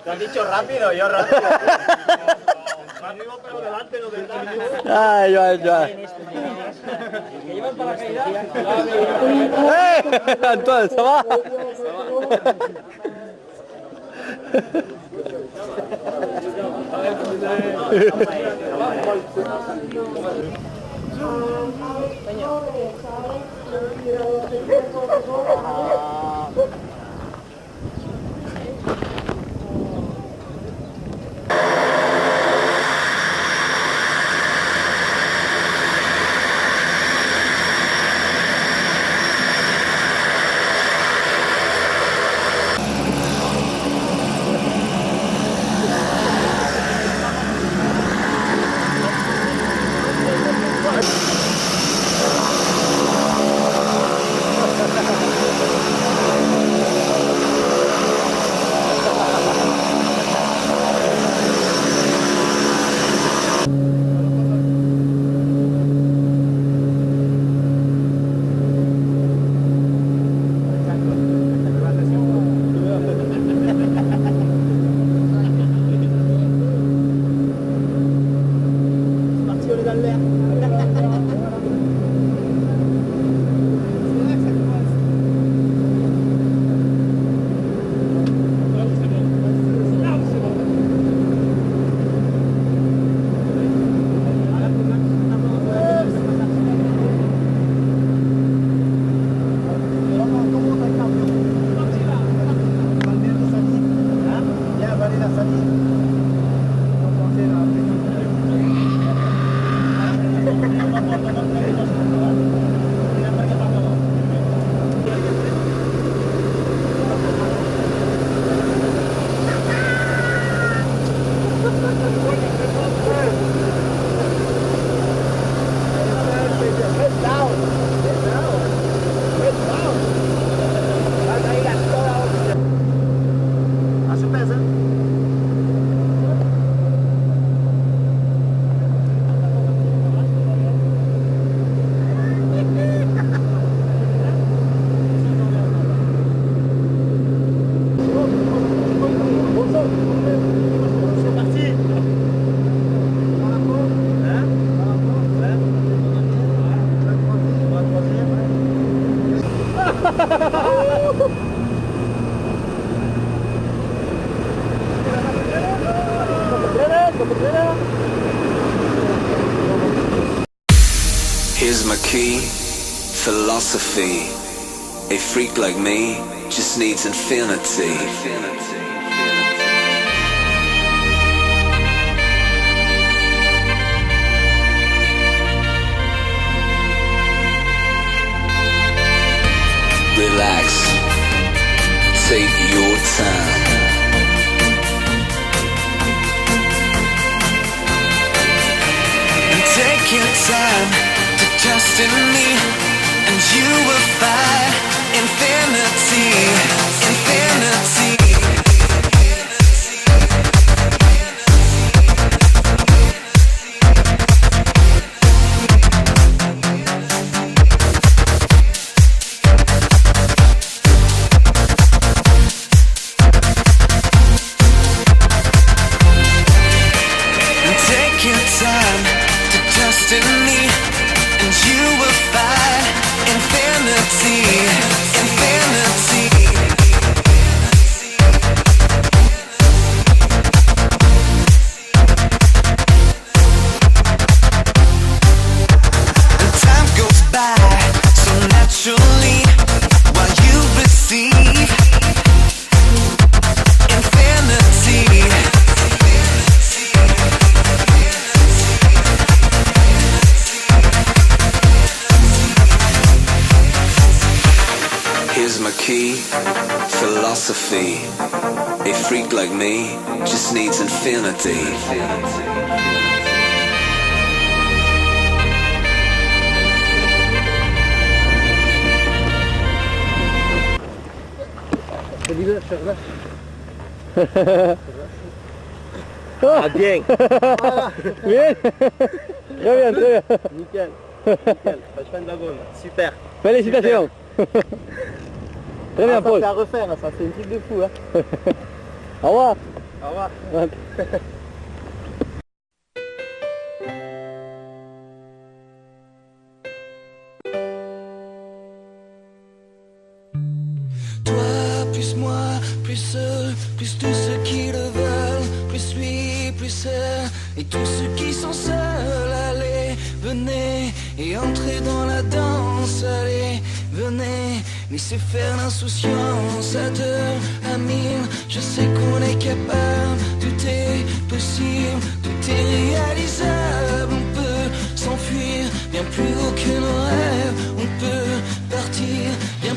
Te has dicho rápido, yo rápido. Arriba pero delante, no detrás. Ay, Joan. ¿Que llevan paracaídas? Antoine, ça va? Here's my key, philosophy. A freak like me just needs infinity. Relax, take your time. And take your time to trust in me, and you will find infinity, infinity. Philosophy. A freak like me just needs infinity. Ah, bien. Bien. Très bien, très bien. Nickel. Nickel. Super. Félicitations. Très bien, Paul. C'est à refaire, ça, c'est un truc de fou. Hein. Au revoir. Au revoir. Toi, plus moi, plus eux, plus tous ceux qui le veulent, plus lui, plus elle, et tous ceux qui sont seuls, allez, venez, et entrez dans la danse, allez, venez, laissez faire l'insouciance à deux, à mille, je sais qu'on est capable, tout est possible, tout est réalisable, on peut s'enfuir bien plus haut que nos rêves, on peut partir bien